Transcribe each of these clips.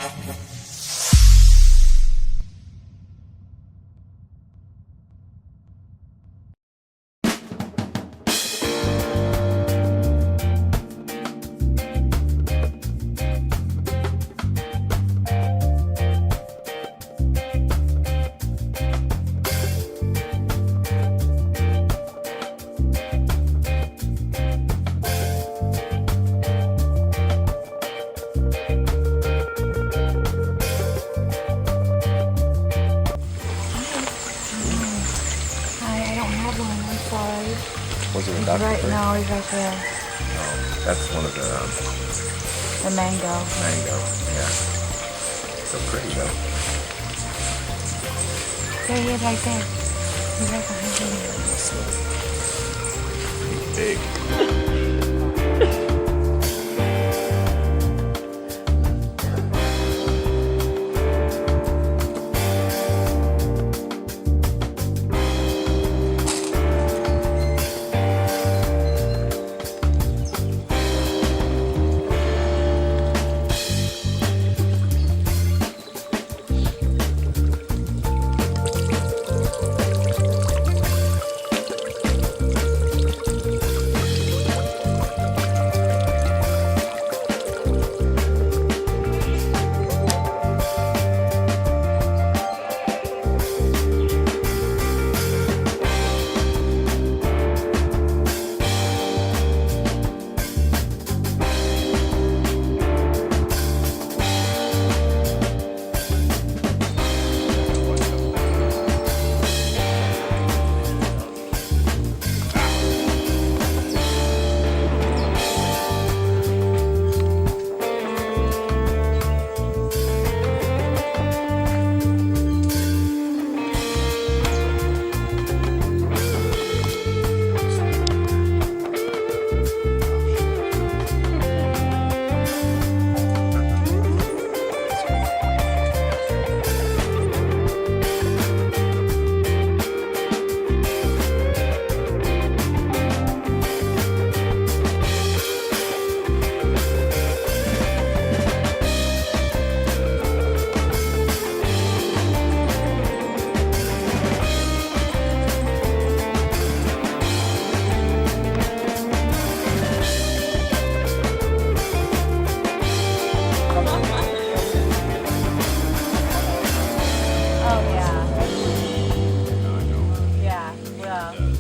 I don't have one. I'm sorry. Was it a He's Dr. right Fruit? now. He's right there. That's one of the The mango. mango. Yeah. So pretty though. There he is, right there. He's right behind you. Big.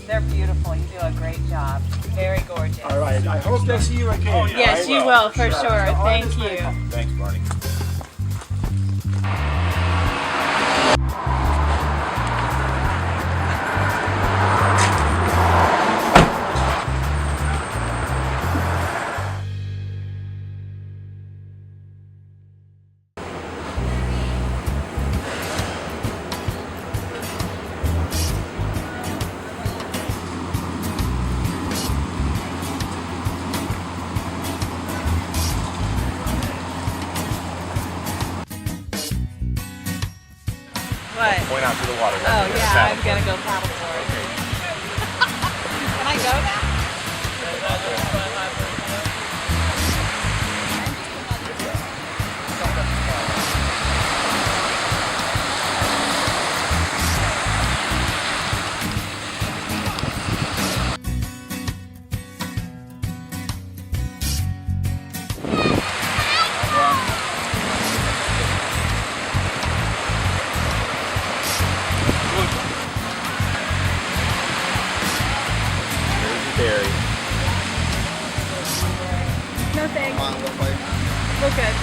They're beautiful. You do a great job. Very gorgeous. All right. I hope they see you again. Oh, yeah. Yes, you will for sure. Thank you. Thanks, Barney. What? Point out to the water. Oh, yeah, I'm going to go paddleboard. Can I go now? Barry. No thanks. We're good.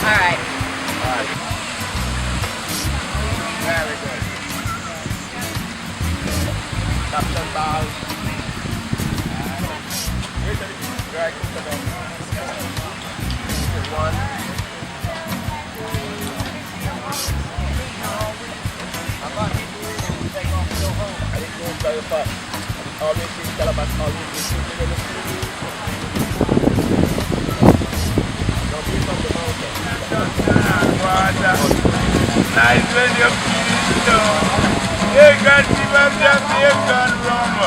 All right. Very good. Captain Bow. Very good. One. Very fast. Always in Calabash, always in Nice when you feel it down. You got to have Jamaican rum.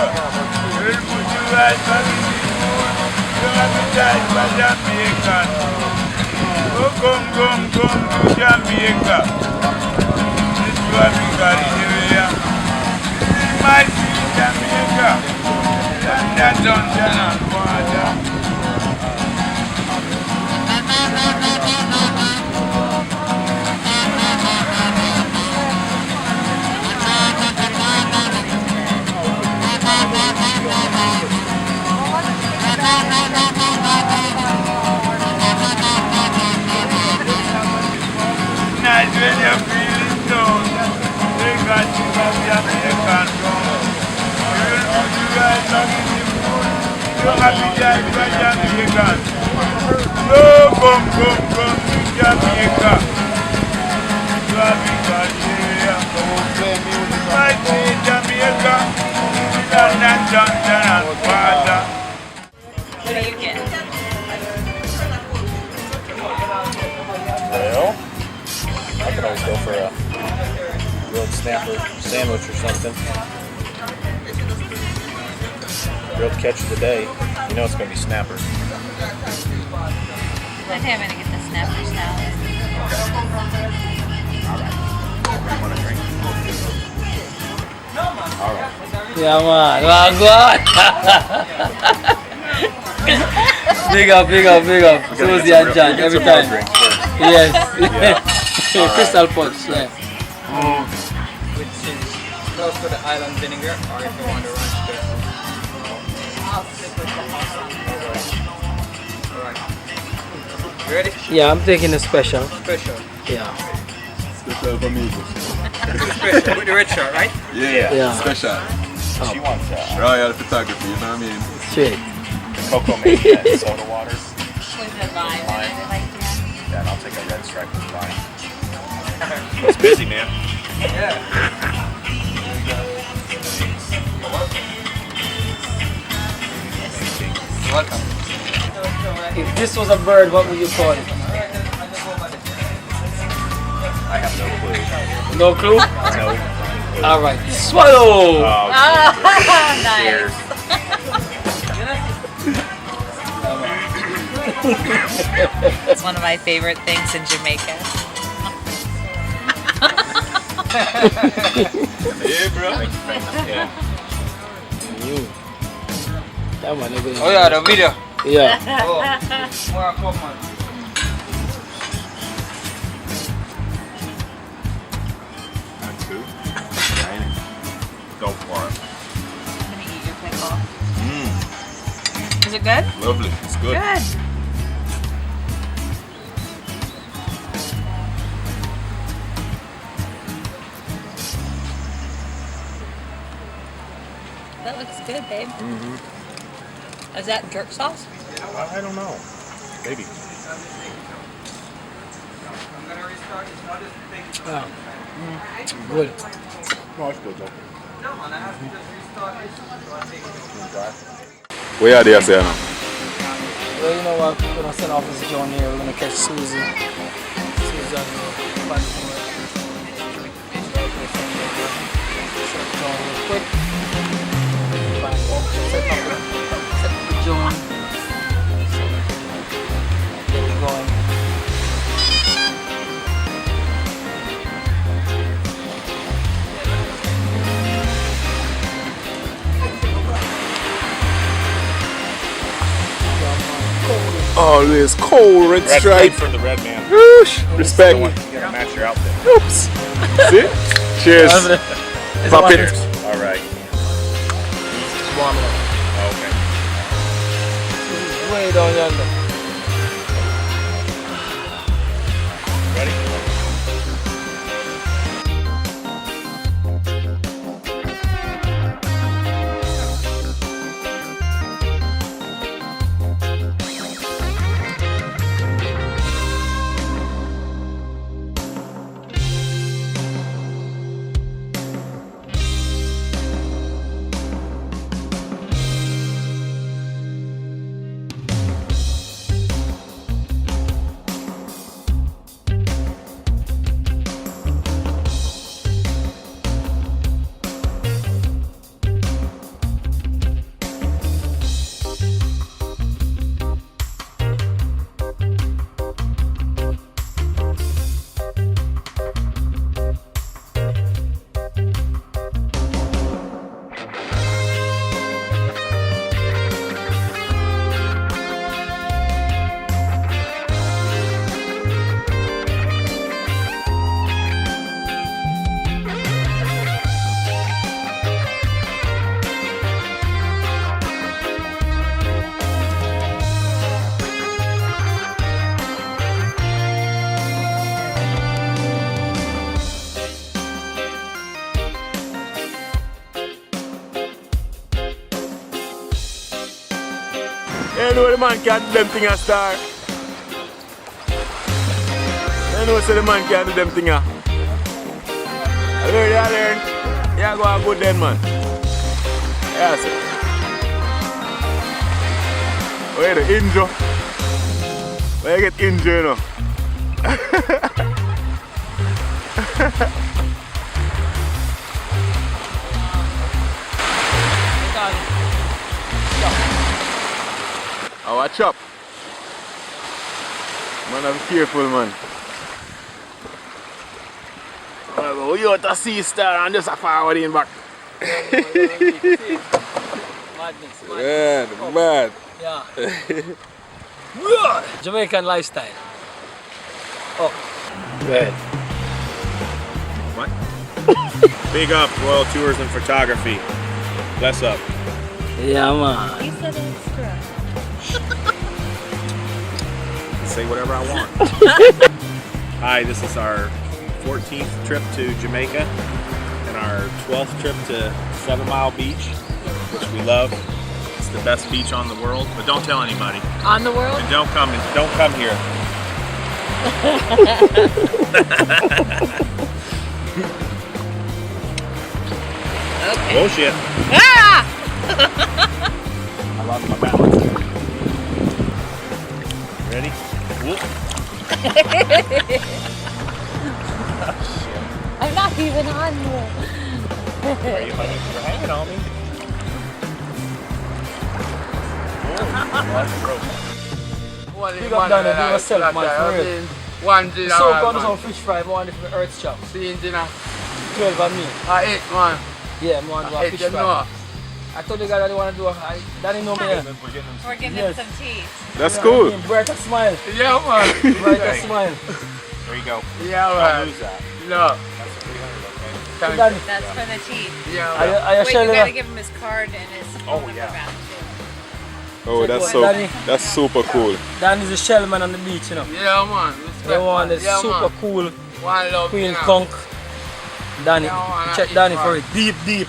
Come to Jamaica. This was Nigeria. My Jamaica. That Johnson and water. Nice when you're feeling down. They got you from Jamaican town. You'll put you guys back in the food. You're happy guys from Jamaican. No, come to Jamaica. You happy Nigeria. My sweet Jamaica. London, Johnson and water. What do you get? Well, I could always go for a grilled snapper sandwich or something. Grilled catch of the day. You know it's going to be snapper. I think I'm gonna get the snapper salad. All right. Yeah, man. Well, God. Big up. Susie and John every time. Yes. Crystal Punch, yeah. Which is close to the island vinegar, or if you want the ranch dressing. I'll stick with the awesome. Alright. You ready? Yeah, I'm taking a special. Special. Yeah. Special for me. Special with the red shirt, right? Yeah. Special. She wants royal photography, you know what I mean? Straight. Cocoa Mania and soda water. With the lime. I really like that. Yeah, and I'll take a red stripe with wine. It's busy, man. Yeah. You're welcome. If this was a bird, what would you call it? I have no clue. No clue? No. All right. Swallow. Nice. It's one of my favorite things in Jamaica. Yeah, bro. Yeah. That one, nigga. Oh yeah, the video. Yeah. Oh, more common. That's good. Go for it. I'm gonna eat your pickle. Mmm. Is it good? Lovely. It's good. Good. That looks good, babe. Mm-hmm. Is that jerk sauce? I don't know. Maybe. Good. No, it's good though. Where are they saying now? Well, you know what? We're gonna send Officer John here. We're gonna catch Susie. Susie on the platform. John real quick. Set up the John. Get it going. Always cold red Red stripe. for the red man. Whoosh. Respect. You gotta match your outfit. Oops. See? Cheers. Pop it. All right. Warm it up. Okay. Way down yonder. Ready? You know the man can't do them thing a star. You know so the man can't do them thing a. I learn. Yeah, go on good then, man. Yeah, sir. Where the injury? Where you get injured, you know? Oh, watch up. Man, I'm careful, man. Oh, you out to sea star and just a forward in back. Madness. Yeah, bad. Yeah. Jamaican lifestyle. Oh. Bad. What? Big up Royal Tours and Photography. Bless up. Yeah, man. You said extra. Say whatever I want. Hi, this is our 14th trip to Jamaica and our 12th trip to 7 Mile Beach, which we love. It's the best beach on the world, but don't tell anybody. On the world? And don't come here. Okay. Bullshit. Ah! I lost my balance. Ready? Whoop. I'm not even on here. Are you hanging on me? Big up Danny, do yourself, man, for real. One dinner, So come man. some fish fry, more than the earth chop. Seeing dinner. 12 and me. I ate, man. Yeah, more than I a ate, fish you fry. know. I told the guy that I want to do a Danny know me. Yeah. We're giving Yes. him some tea. That's Yeah, cool. I mean, brighter smile. Yeah, man. Brighter smile. There you go. Yeah, Don't man. lose that. No. That's 300, okay? Thank Danny, you. That's for the tea. Yeah, I man. Wait, you shall gotta give him his card and his phone number yeah. back too. Oh, Danny. that's super cool. Danny's a shellman on the beach, you know. Yeah, man. Respect, The one man. is Yeah, super man. cool. One love, Queen you know. Conk. Danny. Yeah, man, Check I Danny eat, for man. it. Deep.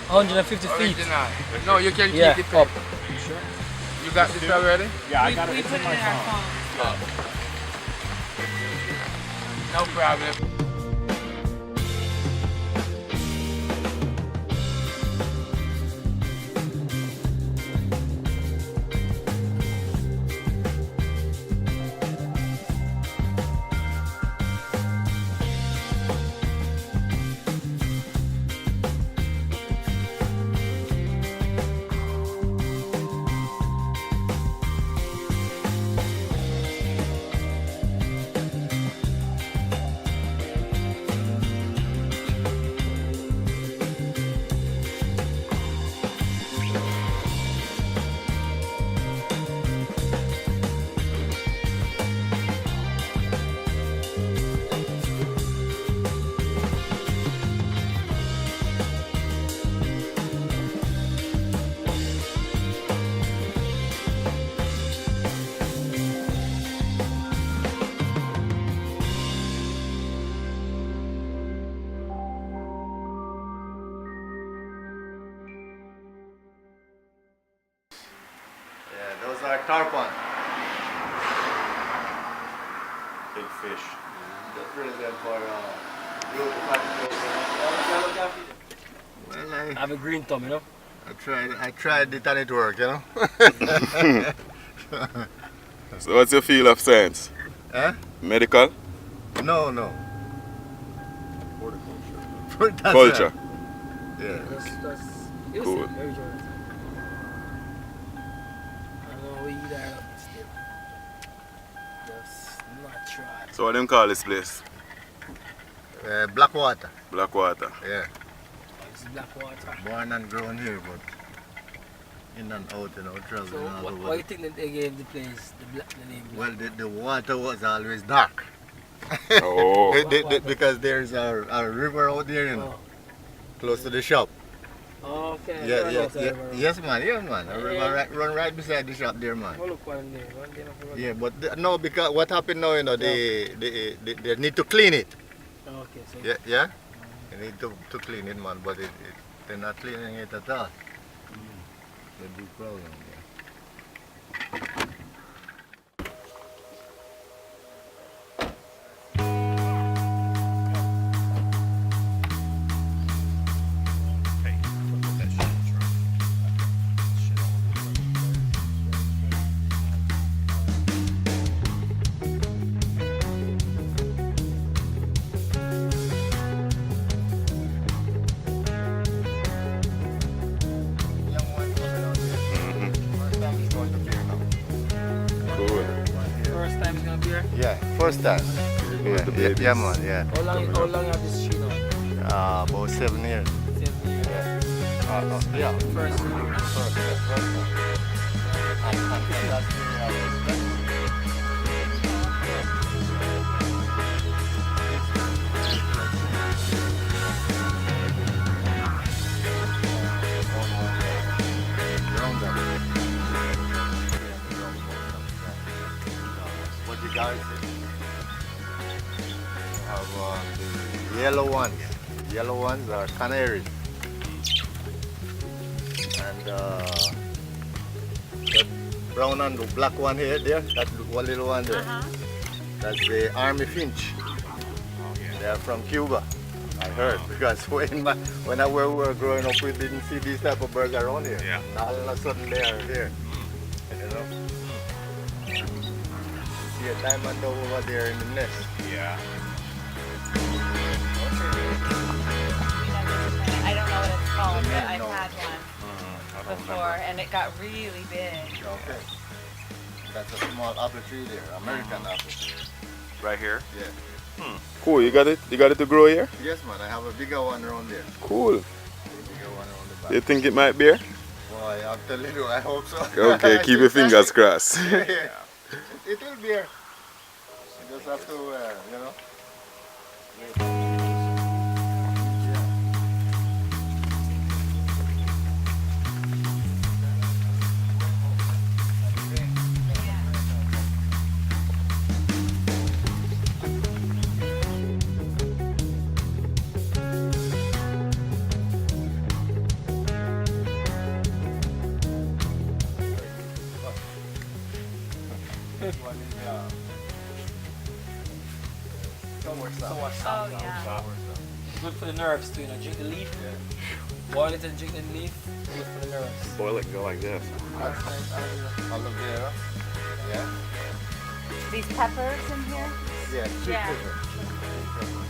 150 feet. Original. No, you can Yeah, keep it. up. You got this already? Yeah, I We got it. put It's it in in my our phone. phone. No problem. Yeah, those are tarpon. Big fish. The present for group Well, I have a green thumb, you know. I tried it and it worked, you know. So what's your feel of science? Eh? Medical? No. Horticulture. Culture? Yeah. That's Cool. Very good. I know we eat that up still. Just not try. So what them call this place? Blackwater. Blackwater. Yeah. It's black water. Born and grown here, but in and out, you know, So traveling all why over. do you think that they gave the place the name Well, Black? the water was always dark. Oh. Because there's a river out there, you know, close to the shop. Oh, okay. Yes, man. A river run right beside the shop there, man. Oh, look one day. One day I forgot. Yeah, but no, because what happened now, you know, they need to clean it. Okay, so Yeah. They need to clean it, man, but they're not cleaning it at all. The big problem. Yeah. first time. with the babies. Yeah, man, yeah. How long have this tree now? About 7 years. 7 years. Yeah. First. And that's what you guys have the yellow ones. Yellow ones are canaries. And the brown and the black one here, there, that one little one there. That's the army finch. They are from Cuba, I heard, because when we were growing up, we didn't see these type of birds around here. Yeah. Now all of a sudden they are here. You know? See a diamond dove over there in the nest. Yeah. I don't know what it's called, but I've had one before, and it got really big. Okay. That's a small apple tree there, American apple. Right here. Yeah. Cool. You got it. You got it to grow here. Yes, man. I have a bigger one around there. Cool. A bigger one around the back. You think it might bear? Boy, I'm telling you, I hope so. Okay. Keep your fingers crossed. Yeah. It will bear. You just have to, you know. Oh, yeah. Good for the nerves too, you know. Drink the leaf. Boil it and drink the leaf. Good for the nerves. Boil it. Go like this. That's nice. Aloe vera. Yeah. These peppers in here? Yeah. Sweet Yeah. pepper.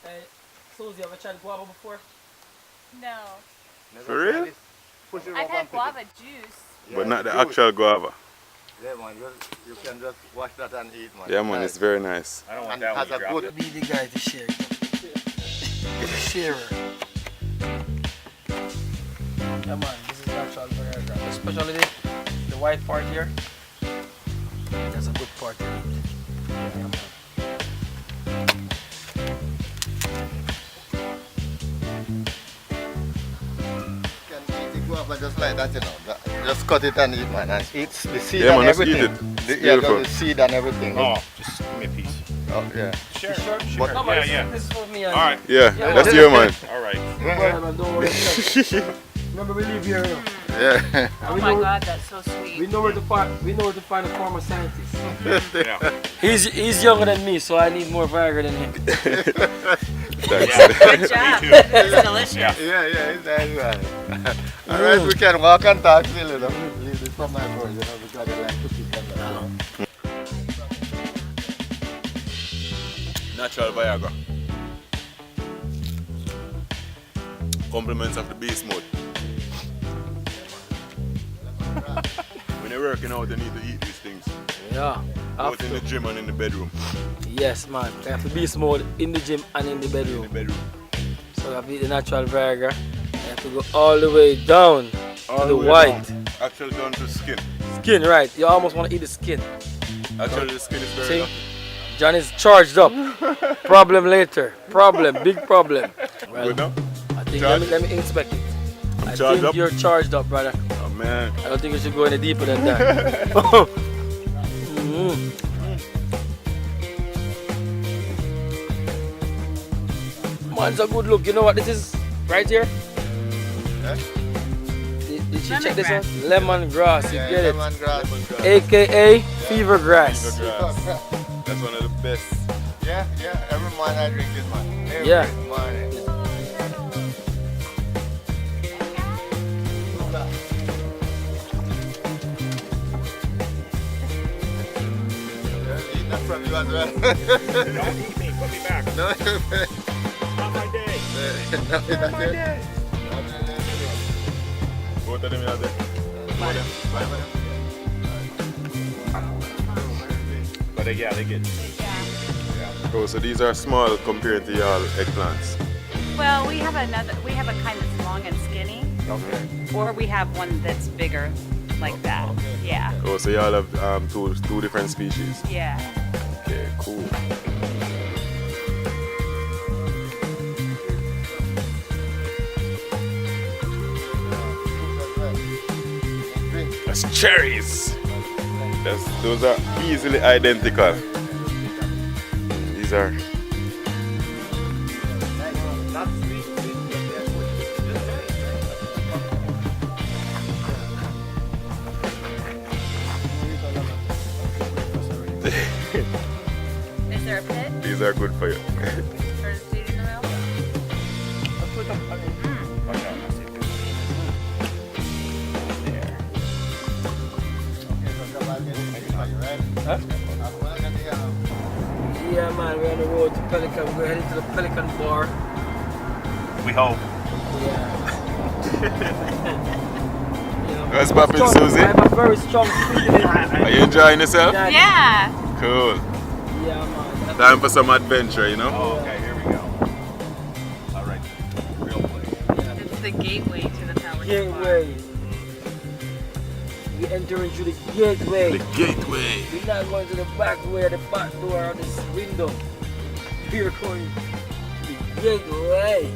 Hey, Susie, have you tried guava before? No. For real? Push it I've up had and pick guava it. juice. Yeah, But not the juice. actual guava. Yeah, man. You can just wash that and eat, man. Yeah, man. It's very nice. I don't want And that has one. a You dropped good. it. Be the guy to share it. It's a sharer. Yeah, man. This is natural vinegar. Especially the white part here. That's a good part to eat. Yeah, man. You can eat the guava just like that, you know. Just cut it and eat, man. And eat the seed Yeah, and man, just eat everything. it. It's Yeah, beautiful. the seed and everything. Oh, just give me a piece. Oh, yeah. Sure. Sure? But- Come on, Yeah, this is for me. And All right. Yeah. Yeah, That's man. your man. All right. Well, man, don't worry. Remember, we live here. You know. Yeah. Oh we my know- God, that's so We sweet. know where to find. We know where to find a former scientist. Yeah. He's younger than me, so I need more Viagra than him. Thanks. Good job. It's delicious. Yeah, it's nice, man. All right, we can walk and talk still, you know. Leave this for my boys, you know, because they like to pick and that. Natural Viagra. Compliments of the beast mode. When you're working out, you need to eat these things. Yeah. Both in the gym and in the bedroom. Yes, man. I have to beast mode in the gym and in the In the bedroom. bedroom. So I have to eat the natural Viagra. I have to go all the way down All to the the way white down. Actually down to skin. skin. Right? You almost want to eat the skin. Actually the skin is very See, lucky. John is charged up. Problem later. Problem. Big problem. Well, Good now? I think Charged? let me inspect it. I charged think up? you're charged up, brother. Oh man. I don't think you should go any deeper than that. Mhm. Man's a good look. You know what this is right here? Yeah? Did she check this Lemongrass. one? Lemongrass. You Yeah, get it? lemongrass. AKA fever grass. Grass. That's one of the best. Yeah, every morning I drink this, man. Every Yeah. morning. Yeah, eat that from you as well. Don't eat me. Put me back. No, Not my day. no, that's it. Both of them you have there? Four of them? Five of them? But yeah, they get. Oh, so these are small compared to y'all eggplants. Well, we have a kind that's long and skinny, Okay. or we have one that's bigger, like that. Yeah. Oh, so y'all have two different species. Yeah. Okay, cool. That's cherries. Those are easily identical. These are. Is there a pit These are good for you. for feeding the whale? Yeah, man, we're on the road to Pelican. We're heading to the Pelican Bar. We hope. What's poppin', Strong- Susie? I have a very strong feeling. Are you enjoying yourself? Yeah. Cool. Yeah, man. Time for some adventure, you know? Oh, okay, here we go. All right, real place. It's the gateway to the Pelican Gateway. We're entering through the gateway. The gateway. We're not going to the back way, the back door of this window. We're going to the gateway.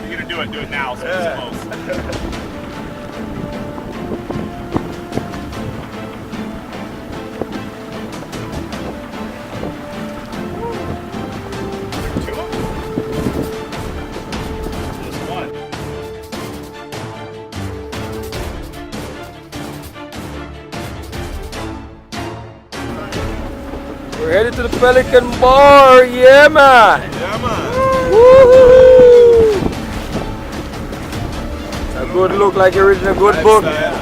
You're gonna do it now, so it's close. Just one. We're headed to the Pelican Bar. Yeah, man. Yeah, man. Woo-hoo. A good look, like you're reading a good book. Right.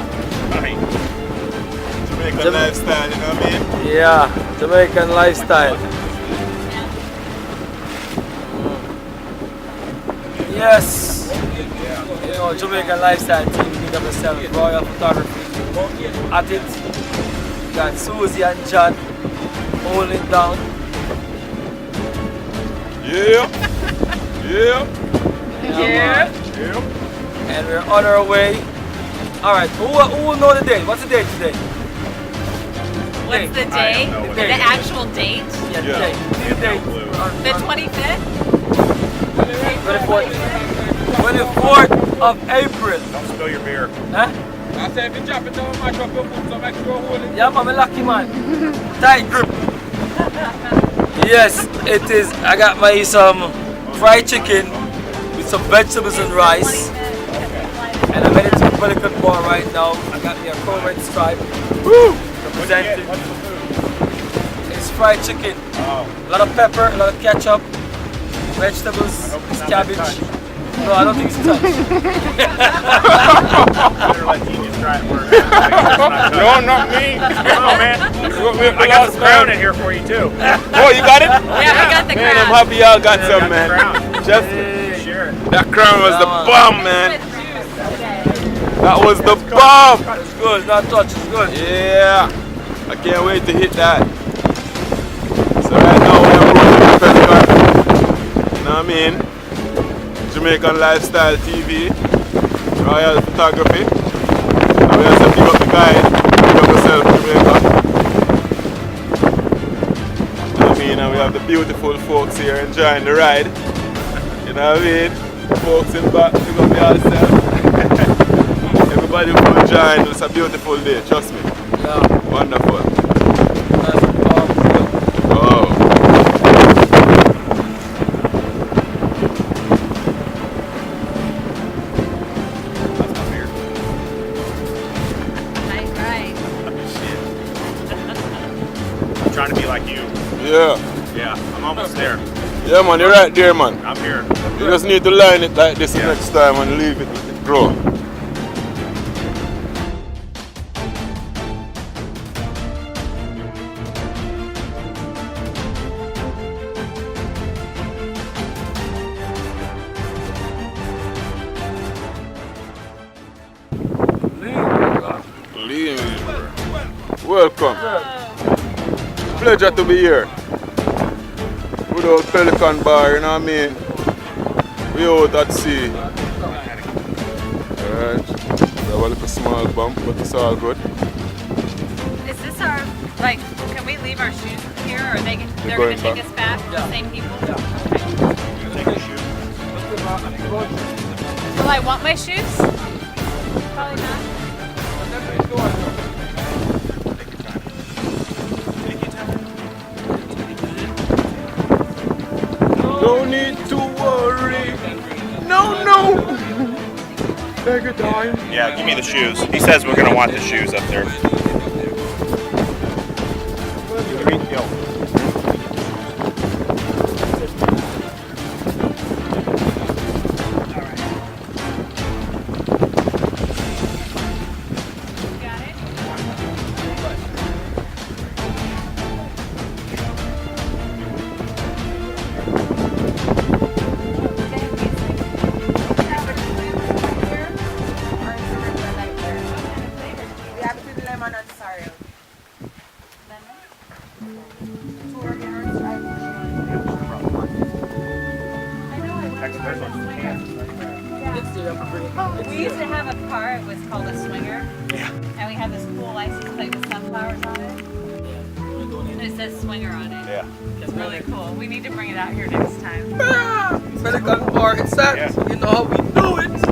Jamaican lifestyle, you know what I mean? Yeah, Jamaican lifestyle. Yes. You know, Jamaican lifestyle team, big up yourself, Royal Photography. At it, we got Susie and John holding it down. Yeah. Yeah. Yeah. Yeah. And we're on our way. Alright, who will know the date? What's the date today? What's the I date? don't know what The it is. actual date? Yeah, the Yeah. date. The date. The 25th? 24th of April. Don't spill your beer. Huh? I said, if you drop it down, I drop your foot, some extra hole in. Yeah, man, I'm lucky man. Tight grip. Yes, it is. I got my some fried chicken with some vegetables and rice. And I'm headed to the Pelican Bar right now. I got me a cold red stripe. Woo! Representing. What's the food? It's fried chicken. Oh, A lot of pepper, a lot of ketchup, vegetables, hope it's not cabbage. that touch. No, I don't think it's touch. better let Genius try it first. No, not me. Come on, man. I got some crown in here for you, too. Oh, you got it? Yeah, we got the Man, I'm crown. happy y'all got I some, got the man. crown. Just Share it. that crown was the Yeah, man. bomb, man. That was the bomb. It's good, it's not touch, it's good. Yeah. I can't wait to hit that. So right now we're approaching the Pelican. You know what I mean? Jamaican Lifestyle TV, Royal Photography. And we also give up the guide. up yourself, Jamaica. You know what I mean? And we have the beautiful folks here enjoying the ride. You know what I mean? Folks in back, pick up yourself. Everybody will enjoy. It's a beautiful day, trust me. Yeah. Wonderful. That's Wow. Nice ride. I'm trying to be like you. Yeah. Yeah, I'm almost there. Yeah, man, you're right there, man. I'm here. You just need to line it like this Yeah. next time and leave it grow. Welcome. Pleasure to be here. Good old Pelican Bar, you know what I mean? We out at sea. Alright. We have a little small bump, but it's all good. Is this our, like, can we leave our shoes here or they're going going to take back. us back? Yeah. The same people? Take your shoes. Will I want my shoes? Probably not. No need to worry. No. Take your time. Yeah, give me the shoes. He says we're gonna want the shoes up there. Got it? We have to do lemon and sorrel. Two organic We used to have a car, it was called a swinger. Yeah. And we had this cool license plate with sunflowers on it. And it says swinger on it. Yeah. It's really cool. We need to bring it out here next time. Pelican Bar, it's that. Yeah. You know how we do it.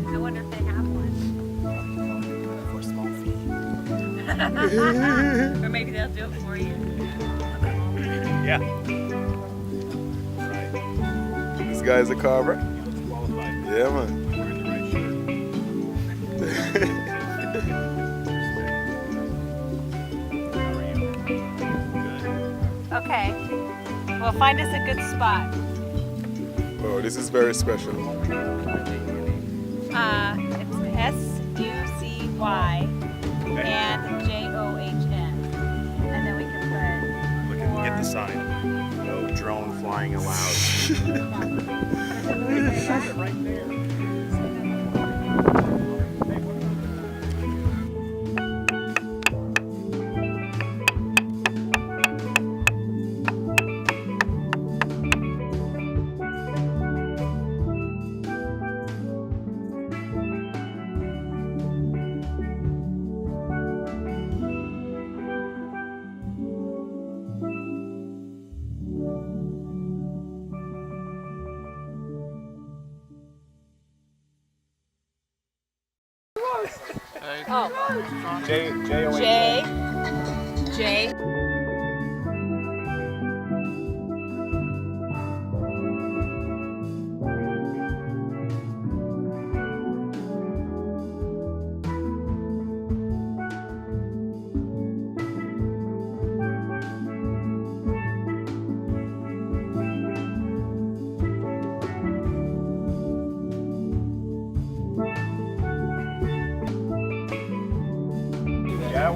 I wonder if they have one. for small fee. Or maybe they'll do it for you. Yeah. This guy's a carver. Qualified. Yeah, man. Wearing the right shirt. How are you? Good. Okay. Well, find us a good spot. Oh, this is very special. It's S-U-C-Y and J-O-H-N. And then we can put Look at get the sign. No drone flying allowed. Right there. Oh, J-O-H. J.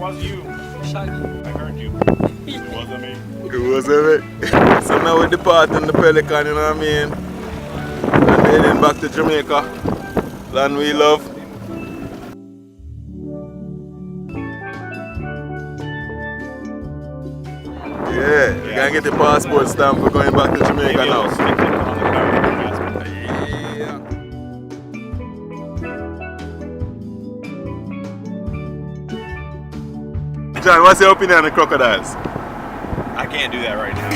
was you. Shaggy. I heard you. It wasn't me. It wasn't it? So now we depart on the Pelican, you know what I mean? And heading back to Jamaica. Land we love. Yeah, we gotta get the passport stamp. We're going back to Jamaica Maybe now. I'll stick it on the cover of the passport. Yeah. John, what's your opinion on the crocodiles? I can't do that right now.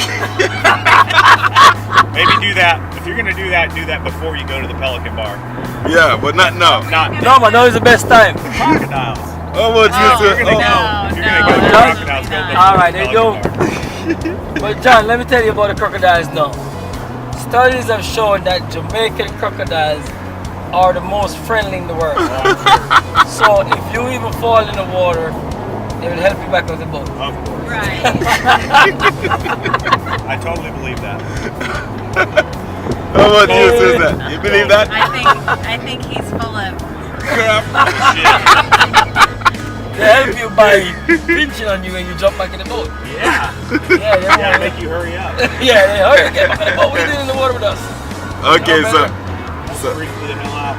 Maybe do that. If you're gonna do that before you go to the Pelican Bar. Yeah, but not now. Not No, man, now is the best time. crocodiles. How about you, sir? If you're gonna go to the no. crocodiles, go to the Alright, there you go. Pelican Bar. But John, let me tell you about the crocodiles now. Studies have shown that Jamaican crocodiles are the most friendly in the world. So if you even fall in the water, they will help you back with the boat. Of course. Right. I totally believe that. How about you, Susan? You believe that? I think he's full of They help you by pinching on you when you jump back in the boat. Yeah. Yeah, they Yeah, want make you hurry up. Yeah, they hurry, get back in the boat. What are you doing in the water with us? Okay, No, so Freak me the hell out.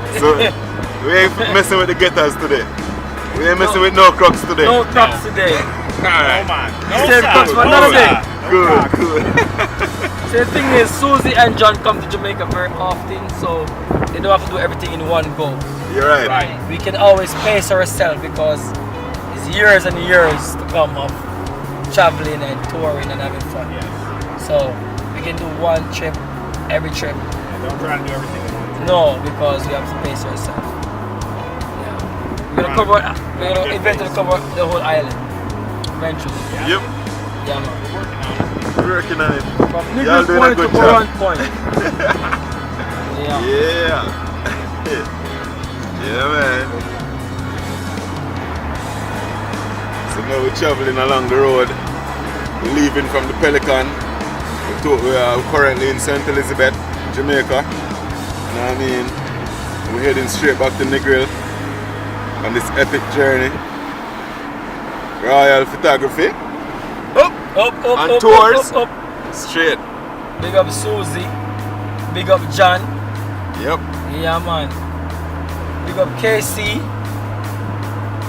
we ain't messing with the getters today. We ain't messing with no crocs today. No crocs today. No Alright. man. You No said sir. crocs for No another sir. day. No Good, crocs. good. So the thing is, Susie and John come to Jamaica very often, so they don't have to do everything in one go. You're right. Right. We can always pace ourselves because it's years and years to come of traveling and touring and having fun. Yes. So we can do one trip every trip. Yeah, don't try to do everything at once. No, because we have to pace ourselves. Yeah. We're gonna eventually cover the whole island. Eventually. Yep, Yeah, man. We're working on it. working on it. From Y'all Nigger doing a Point to good job. Boran Point. Yeah. Yeah. Yeah, man. So now we're traveling along the road. We're leaving from the Pelican. We are currently in St. Elizabeth, Jamaica. You know what I mean? We're heading straight back to Negril on this epic journey. Royal Photography. Up, And up, tours. up. Straight. Big up Susie. Big up John. Yep. Yeah, man. Big up KC.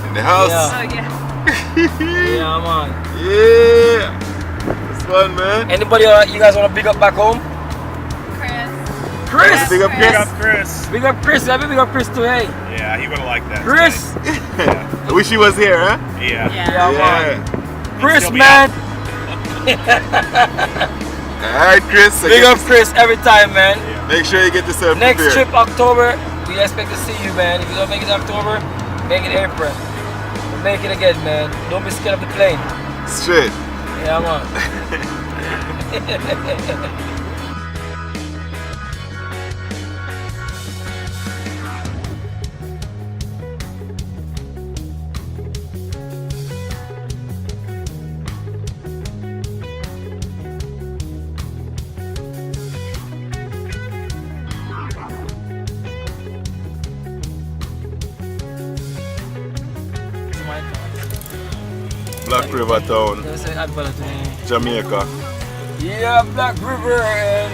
In the house. Yeah. Oh yeah. Yeah, man. Yeah. It's fun, man. Anybody you guys want to big up back home? Chris. Chris. Big up Big Chris. up Chris. Big up Chris. Let me big up Chris too. Hey, Yeah, he would have liked that. Chris. I wish he was here, huh? Yeah. Yeah, man. Yeah. Chris, still be man. Alright, Chris. I Big guess up Chris every time, man. Make sure you get yourself Next prepared. trip October, we expect to see you, man. If you don't make it October, make it April. But make it again, man. Don't be scared of the plane. Straight. Yeah, man. Black River Town, Let me say advert to me. Jamaica. Yeah, Black River and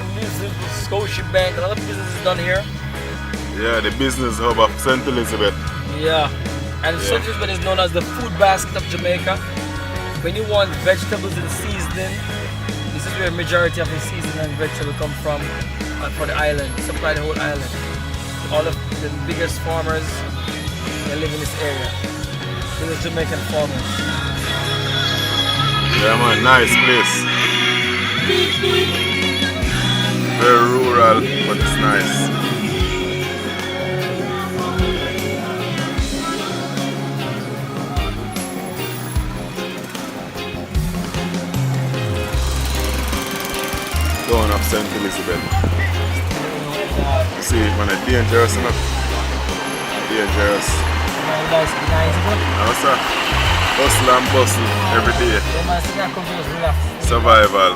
Scotia Bank. A lot of business is done here. Yeah, the business hub of St. Elizabeth. Yeah. And Yeah. St. Elizabeth is known as the food basket of Jamaica. When you want vegetables in seasoning, this is where majority of the seasoning and vegetable come from for the island, supply the whole island. All of the biggest farmers, they live in this area. These are Jamaican farmers. Yeah, man, nice place. Very rural, but it's nice. Town of St. Elizabeth. You see, man, it's dangerous enough. Dangerous. Nice. Now, sir, hustle and bustle every day. Yeah, man, sit down, come to us, relax. Survival.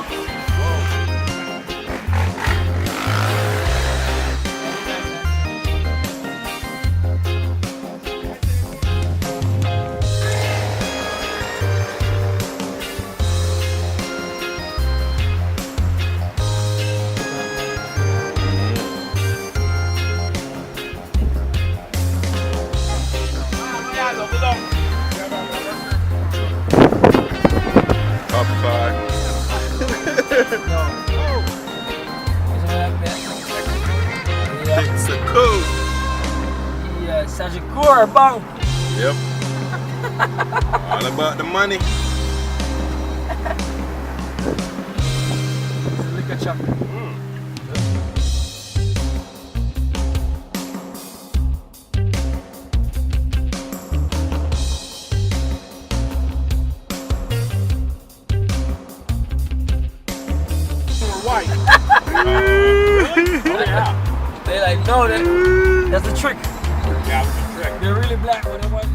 Sagicor, bang! Yep. All about the money. Liquor shop. White. They like, no, that's the trick. Yeah, I was correct. They're really black, but they want